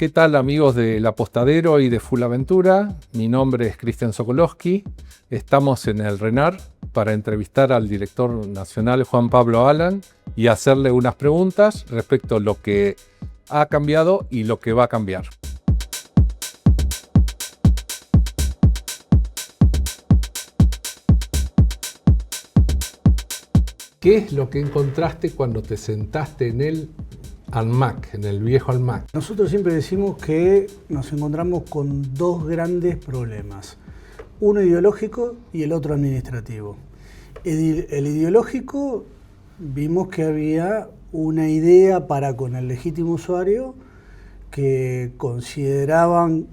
¿Qué tal, amigos del Apostadero y de Fullaventura? Mi nombre es Cristian Sokolowski. Estamos en el RENAR para entrevistar al director nacional Juan Pablo Alan y hacerle unas preguntas respecto a lo que ha cambiado y lo que va a cambiar. ¿Qué es lo que encontraste cuando te sentaste en el ANMAC, en el viejo ANMAC? Nosotros siempre decimos que nos encontramos con dos grandes problemas, uno ideológico y el otro administrativo. El ideológico, vimos que había una idea para con el legítimo usuario que consideraban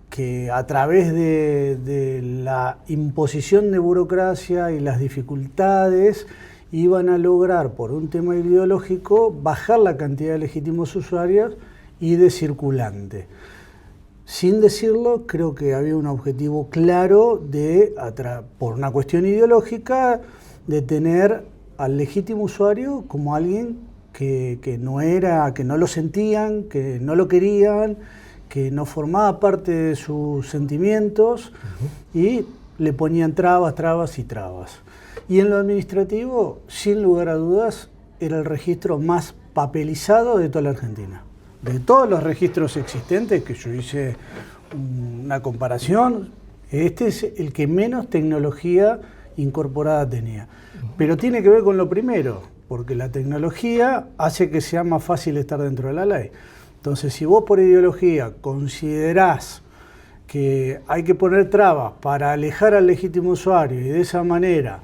que a través de la imposición de burocracia y las dificultades iban a lograr, por un tema ideológico, bajar la cantidad de legítimos usuarios y de circulante. Sin decirlo, creo que había un objetivo claro de, por una cuestión ideológica, de tener al legítimo usuario como alguien que no lo sentían, que no lo querían, que no formaba parte de sus sentimientos y le ponían trabas y trabas. Y en lo administrativo, sin lugar a dudas, era el registro más papelizado de toda la Argentina. De todos los registros existentes, que yo hice una comparación, este es el que menos tecnología incorporada tenía. Pero tiene que ver con lo primero, porque la tecnología hace que sea más fácil estar dentro de la ley. Entonces, si vos por ideología considerás que hay que poner trabas para alejar al legítimo usuario y de esa manera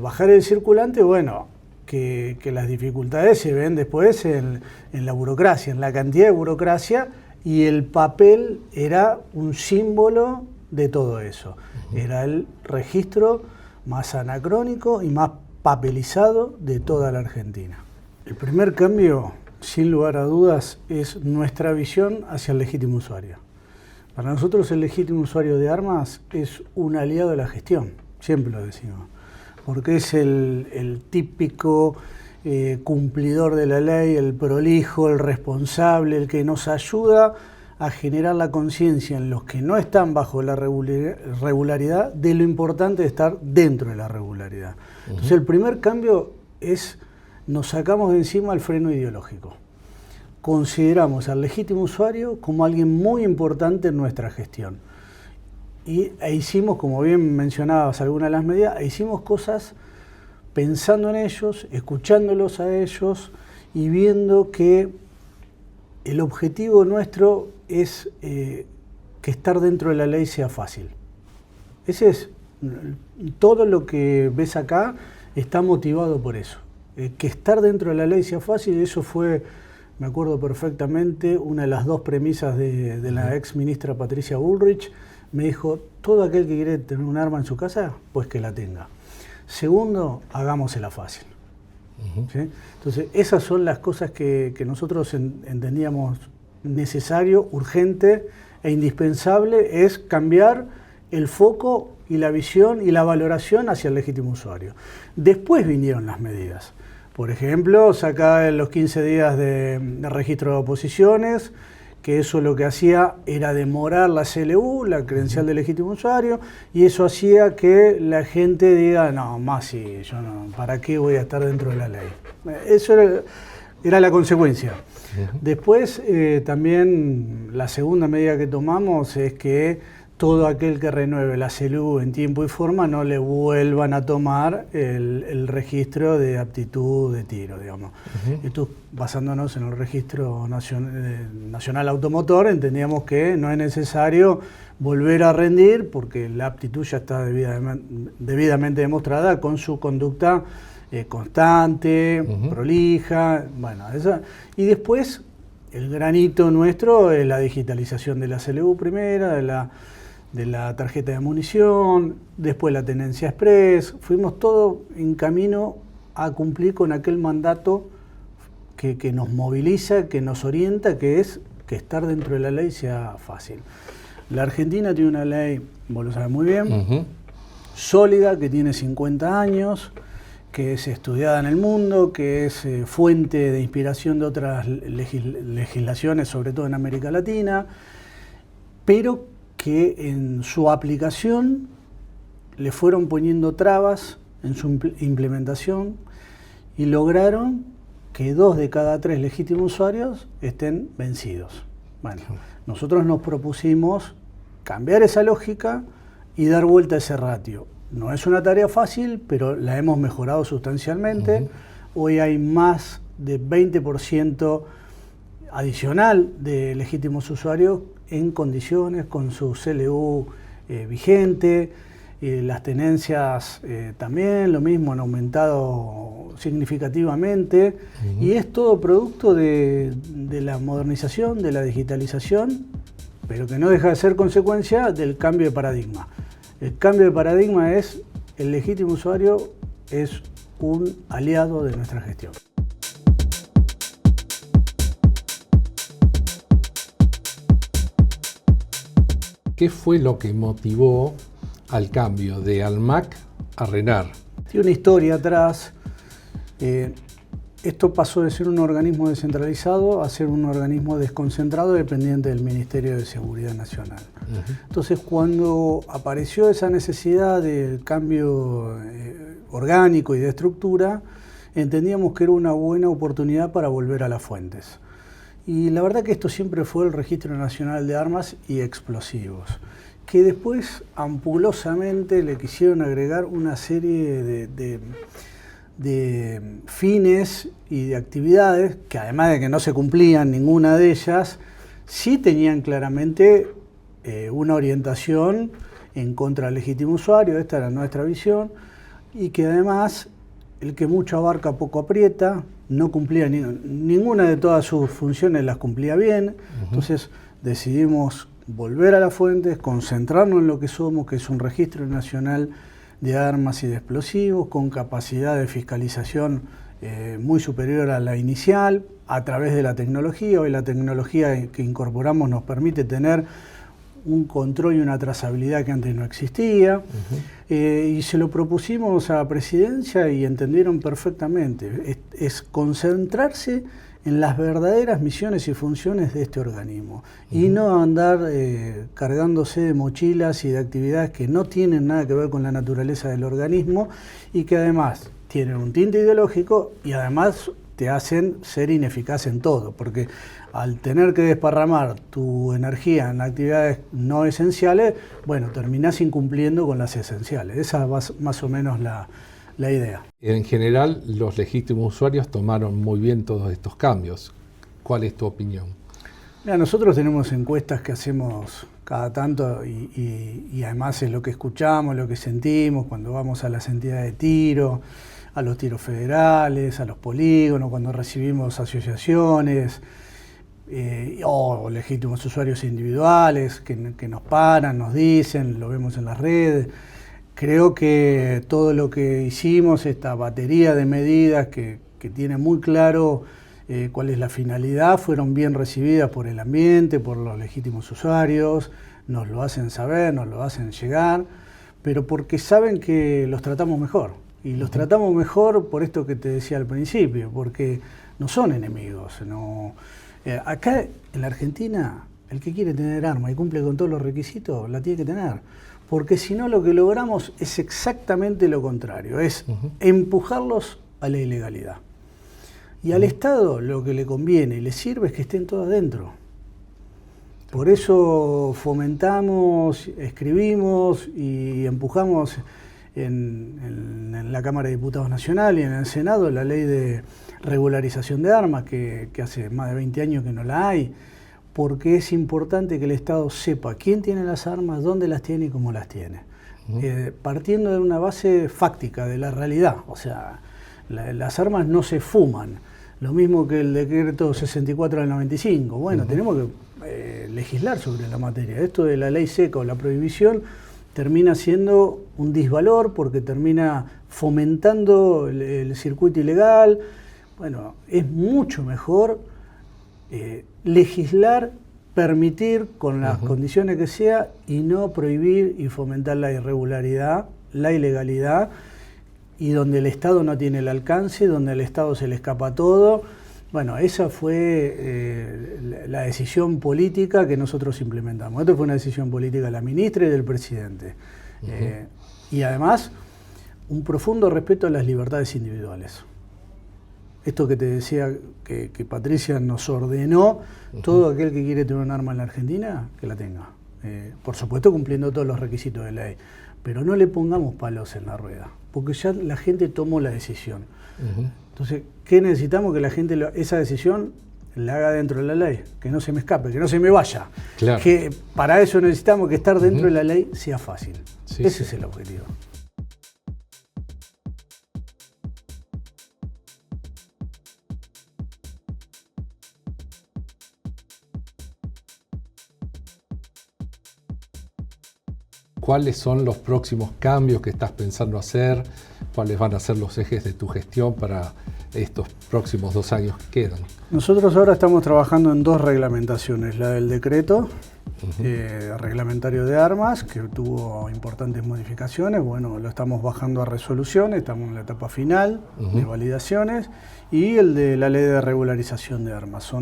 bajar el circulante, bueno, que las dificultades se ven después en la burocracia, en la cantidad de burocracia, y el papel era un símbolo de todo eso. Era el registro más anacrónico y más papelizado de toda la Argentina. El primer cambio, sin lugar a dudas, es nuestra visión hacia el legítimo usuario. Para nosotros el legítimo usuario de armas es un aliado de la gestión, siempre lo decimos, porque es el típico cumplidor de la ley, el prolijo, el responsable, el que nos ayuda a generar la conciencia en los que no están bajo la regularidad de lo importante de estar dentro de la regularidad. Entonces el primer cambio es, nos sacamos de encima el freno ideológico. Consideramos al legítimo usuario como alguien muy importante en nuestra gestión. E hicimos, como bien mencionabas algunas de las medidas, hicimos cosas pensando en ellos, escuchándolos a ellos y viendo que el objetivo nuestro es que estar dentro de la ley sea fácil. Ese es, todo lo que ves acá está motivado por eso. Que estar dentro de la ley sea fácil, eso fue, me acuerdo perfectamente, una de las dos premisas de la ex ministra Patricia Bullrich. Me dijo, todo aquel que quiere tener un arma en su casa, pues que la tenga. Segundo, hagámosela fácil. ¿Sí? Entonces, esas son las cosas que nosotros entendíamos necesario, urgente e indispensable, es cambiar el foco y la visión y la valoración hacia el legítimo usuario. Después vinieron las medidas. Por ejemplo, sacar los 15 días de registro de oposiciones, que eso lo que hacía era demorar la CLU, la credencial de legítimo usuario, y eso hacía que la gente diga, no, más sí, yo no, ¿para qué voy a estar dentro de la ley? Eso era la consecuencia. Después, también la segunda medida que tomamos es que todo aquel que renueve la CLU en tiempo y forma no le vuelvan a tomar el registro de aptitud de tiro, digamos. Esto basándonos en el registro nacional automotor, entendíamos que no es necesario volver a rendir porque la aptitud ya está debidamente demostrada con su conducta constante, prolija, bueno, y después el granito nuestro es la digitalización de la CLU primera, de la tarjeta de munición, después la tenencia express. Fuimos todo en camino a cumplir con aquel mandato que nos moviliza, que nos orienta, que es que estar dentro de la ley sea fácil. La Argentina tiene una ley, vos lo sabés muy bien, sólida, que tiene 50 años, que es estudiada en el mundo, que es fuente de inspiración de otras legislaciones, sobre todo en América Latina, pero que en su aplicación le fueron poniendo trabas en su implementación y lograron que 2 de cada 3 legítimos usuarios estén vencidos. Bueno, nosotros nos propusimos cambiar esa lógica y dar vuelta a ese ratio. No es una tarea fácil, pero la hemos mejorado sustancialmente. Hoy hay más de 20% adicional de legítimos usuarios en condiciones, con su CLU vigente. Las tenencias también, lo mismo, han aumentado significativamente. Y es todo producto de la modernización, de la digitalización, pero que no deja de ser consecuencia del cambio de paradigma. El cambio de paradigma es: el legítimo usuario es un aliado de nuestra gestión. ¿Qué fue lo que motivó al cambio de ALMAC a RENAR? Tiene una historia atrás. Esto pasó de ser un organismo descentralizado a ser un organismo desconcentrado dependiente del Ministerio de Seguridad Nacional. Entonces, cuando apareció esa necesidad del cambio orgánico y de estructura, entendíamos que era una buena oportunidad para volver a las fuentes. Y la verdad que esto siempre fue el Registro Nacional de Armas y Explosivos, que después ampulosamente le quisieron agregar una serie de fines y de actividades que, además de que no se cumplían ninguna de ellas, sí tenían claramente una orientación en contra del legítimo usuario. Esta era nuestra visión, y que además el que mucho abarca poco aprieta, no cumplía ninguna de todas sus funciones, las cumplía bien. Entonces decidimos volver a las fuentes, concentrarnos en lo que somos, que es un registro nacional de armas y de explosivos, con capacidad de fiscalización muy superior a la inicial, a través de la tecnología. Hoy la tecnología que incorporamos nos permite tener un control y una trazabilidad que antes no existía. Y se lo propusimos a la Presidencia y entendieron perfectamente. Es concentrarse en las verdaderas misiones y funciones de este organismo, y no andar cargándose de mochilas y de actividades que no tienen nada que ver con la naturaleza del organismo y que además tienen un tinte ideológico y además te hacen ser ineficaz en todo, porque al tener que desparramar tu energía en actividades no esenciales, bueno, terminás incumpliendo con las esenciales. Esa es más o menos la idea. En general, los legítimos usuarios tomaron muy bien todos estos cambios. ¿Cuál es tu opinión? Mira, nosotros tenemos encuestas que hacemos cada tanto y además es lo que escuchamos, lo que sentimos cuando vamos a las entidades de tiro, a los tiros federales, a los polígonos, cuando recibimos asociaciones o legítimos usuarios individuales que nos paran, nos dicen, lo vemos en las redes. Creo que todo lo que hicimos, esta batería de medidas que tiene muy claro cuál es la finalidad, fueron bien recibidas por el ambiente, por los legítimos usuarios, nos lo hacen saber, nos lo hacen llegar, pero porque saben que los tratamos mejor. Y los tratamos mejor por esto que te decía al principio, porque no son enemigos. Acá en la Argentina, el que quiere tener arma y cumple con todos los requisitos, la tiene que tener. Porque si no, lo que logramos es exactamente lo contrario, es empujarlos a la ilegalidad. Y al Estado lo que le conviene y le sirve es que estén todos adentro. Por eso fomentamos, escribimos y empujamos en la Cámara de Diputados Nacional y en el Senado la ley de regularización de armas, que hace más de 20 años que no la hay, porque es importante que el Estado sepa quién tiene las armas, dónde las tiene y cómo las tiene. Partiendo de una base fáctica, de la realidad. O sea, las armas no se fuman. Lo mismo que el decreto 64 del 95. Bueno, tenemos que legislar sobre la materia. Esto de la ley seca o la prohibición termina siendo un disvalor porque termina fomentando el circuito ilegal. Bueno, es mucho mejor legislar, permitir con las condiciones que sea y no prohibir y fomentar la irregularidad, la ilegalidad, y donde el Estado no tiene el alcance, donde al Estado se le escapa todo. Bueno, esa fue la decisión política que nosotros implementamos. Esto fue una decisión política de la ministra y del presidente. Y además, un profundo respeto a las libertades individuales. Esto que te decía que Patricia nos ordenó, todo aquel que quiere tener un arma en la Argentina, que la tenga. Por supuesto cumpliendo todos los requisitos de ley. Pero no le pongamos palos en la rueda, porque ya la gente tomó la decisión. Entonces, ¿qué necesitamos? Que la gente esa decisión la haga dentro de la ley, que no se me escape, que no se me vaya. Claro. Que para eso necesitamos que estar dentro de la ley sea fácil. Sí, Ese sí. es el objetivo. ¿Cuáles son los próximos cambios que estás pensando hacer? ¿Cuáles van a ser los ejes de tu gestión para estos próximos 2 años que quedan? Nosotros ahora estamos trabajando en 2 reglamentaciones. La del decreto reglamentario de armas, que tuvo importantes modificaciones. Bueno, lo estamos bajando a resolución, estamos en la etapa final de validaciones. Y el de la ley de regularización de armas.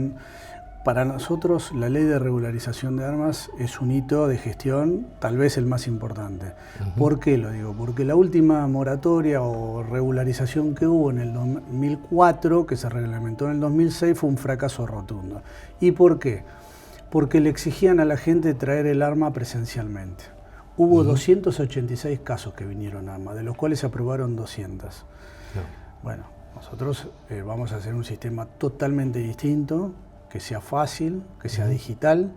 Para nosotros, la ley de regularización de armas es un hito de gestión, tal vez el más importante. ¿Por qué lo digo? Porque la última moratoria o regularización que hubo en el 2004, que se reglamentó en el 2006, fue un fracaso rotundo. ¿Y por qué? Porque le exigían a la gente traer el arma presencialmente. Hubo 286 casos que vinieron armas, de los cuales se aprobaron 200. Bueno, nosotros vamos a hacer un sistema totalmente distinto, que sea fácil, que sea digital,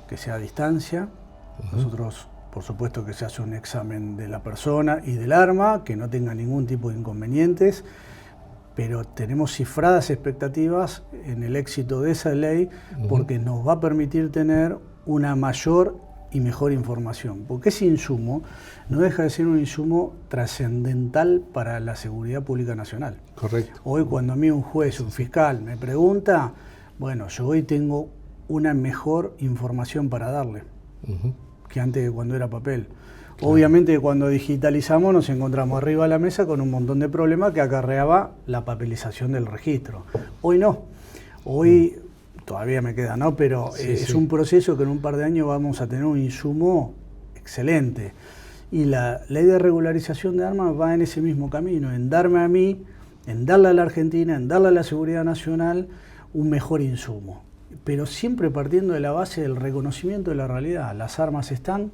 que sea a distancia. Nosotros, por supuesto, que se hace un examen de la persona y del arma, que no tenga ningún tipo de inconvenientes, pero tenemos cifradas expectativas en el éxito de esa ley, porque nos va a permitir tener una mayor y mejor información, porque ese insumo no deja de ser un insumo trascendental para la seguridad pública nacional. Correcto. Hoy, cuando a mí un juez, un fiscal me pregunta, bueno, yo hoy tengo una mejor información para darle que antes de cuando era papel. Claro. Obviamente, cuando digitalizamos nos encontramos arriba de la mesa con un montón de problemas que acarreaba la papelización del registro. Hoy no. Hoy todavía me queda, ¿no? Pero es un proceso que en un par de años vamos a tener un insumo excelente. Y la ley de regularización de armas va en ese mismo camino, en darme a mí, en darle a la Argentina, en darle a la seguridad nacional un mejor insumo, pero siempre partiendo de la base del reconocimiento de la realidad. Las armas están,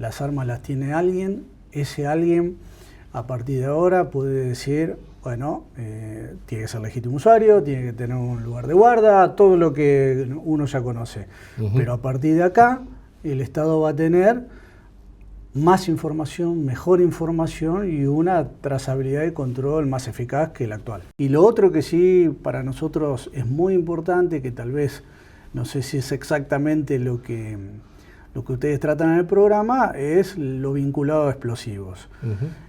las armas las tiene alguien, ese alguien a partir de ahora puede decir, bueno, tiene que ser legítimo usuario, tiene que tener un lugar de guarda, todo lo que uno ya conoce. Pero a partir de acá, el Estado va a tener más información, mejor información y una trazabilidad y control más eficaz que la actual. Y lo otro que sí para nosotros es muy importante, que tal vez, no sé si es exactamente lo que ustedes tratan en el programa, es lo vinculado a explosivos.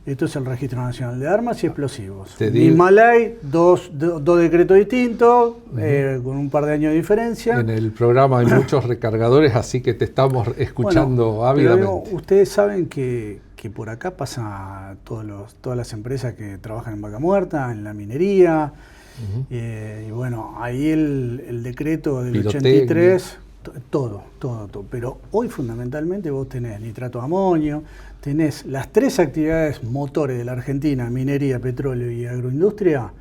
Esto es el Registro Nacional de Armas y Explosivos. Misma ley, dos decretos distintos, con un par de años de diferencia. En el programa hay muchos recargadores, así que te estamos escuchando ávidamente. Pero ustedes saben que por acá pasa todas las empresas que trabajan en vaca muerta, en la minería, y bueno, ahí el decreto del Pirotecnia. 83... Todo. Pero hoy fundamentalmente vos tenés nitrato de amonio, tenés las 3 actividades motores de la Argentina, minería, petróleo y agroindustria,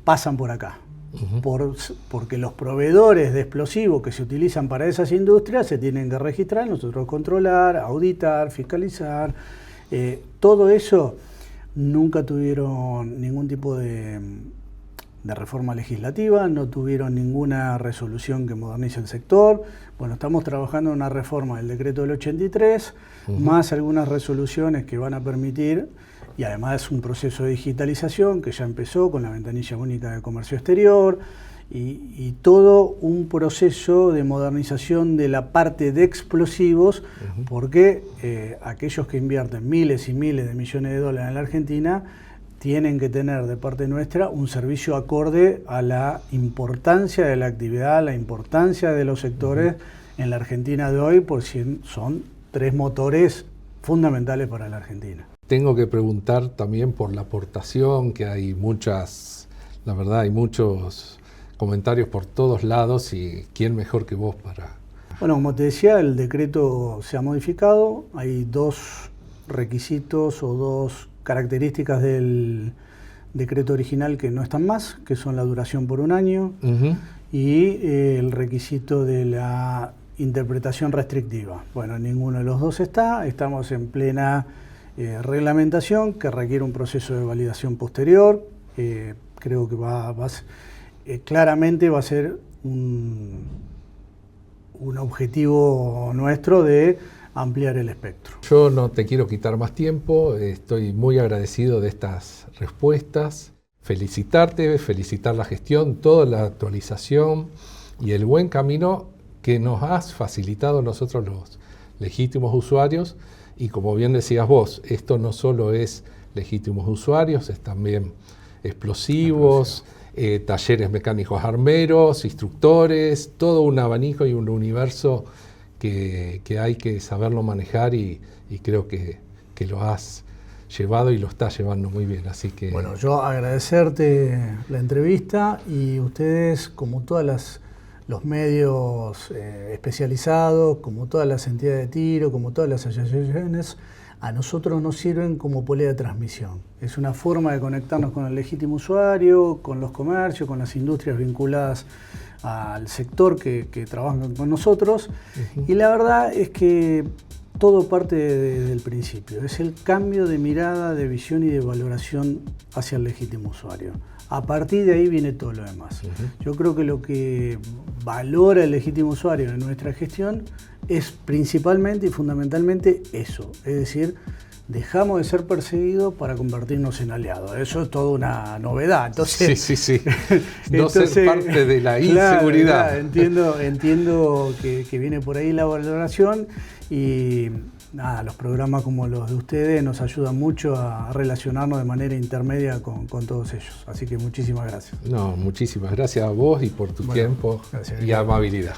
pasan por acá. Porque los proveedores de explosivos que se utilizan para esas industrias se tienen que registrar, nosotros controlar, auditar, fiscalizar. Todo eso nunca tuvieron ningún tipo de reforma legislativa, no tuvieron ninguna resolución que modernice el sector. Bueno, estamos trabajando en una reforma del decreto del 83, más algunas resoluciones que van a permitir, y además es un proceso de digitalización que ya empezó con la ventanilla única de comercio exterior, y todo un proceso de modernización de la parte de explosivos, porque aquellos que invierten miles y miles de millones de dólares en la Argentina tienen que tener de parte nuestra un servicio acorde a la importancia de la actividad, la importancia de los sectores en la Argentina de hoy, por si son 3 motores fundamentales para la Argentina. tengo que preguntar también por la aportación, que hay muchas, la verdad, hay muchos comentarios por todos lados y quién mejor que vos para... Bueno, como te decía, el decreto se ha modificado, hay dos requisitos o dos características del decreto original que no están más, que son la duración por 1 año y el requisito de la interpretación restrictiva. Bueno, ninguno de los dos está, estamos en plena reglamentación que requiere un proceso de validación posterior. Creo que claramente va a ser un objetivo nuestro de ampliar el espectro. Yo no te quiero quitar más tiempo, estoy muy agradecido de estas respuestas. Felicitarte, felicitar la gestión, toda la actualización y el buen camino que nos has facilitado nosotros los legítimos usuarios. Y como bien decías vos, esto no solo es legítimos usuarios, es también explosivos, talleres mecánicos armeros, instructores, todo un abanico y un universo que hay que saberlo manejar y creo que lo has llevado y lo estás llevando muy bien. Así que... Bueno, yo agradecerte la entrevista y ustedes, como todos los medios especializados, como todas las entidades de tiro, como todas las asociaciones, a nosotros nos sirven como polea de transmisión. Es una forma de conectarnos con el legítimo usuario, con los comercios, con las industrias vinculadas al sector que trabajan con nosotros. Y la verdad es que todo parte desde el principio. Es el cambio de mirada, de visión y de valoración hacia el legítimo usuario. A partir de ahí viene todo lo demás. Yo creo que lo que valora el legítimo usuario en nuestra gestión es principalmente y fundamentalmente eso. Es decir, dejamos de ser perseguidos para convertirnos en aliados. Eso es toda una novedad. Entonces, sí. No ser parte de la inseguridad. Claro, entiendo que viene por ahí la valoración y nada, los programas como los de ustedes nos ayudan mucho a relacionarnos de manera intermedia con todos ellos. Así que muchísimas gracias. No, muchísimas gracias a vos y por tu tiempo y amabilidad.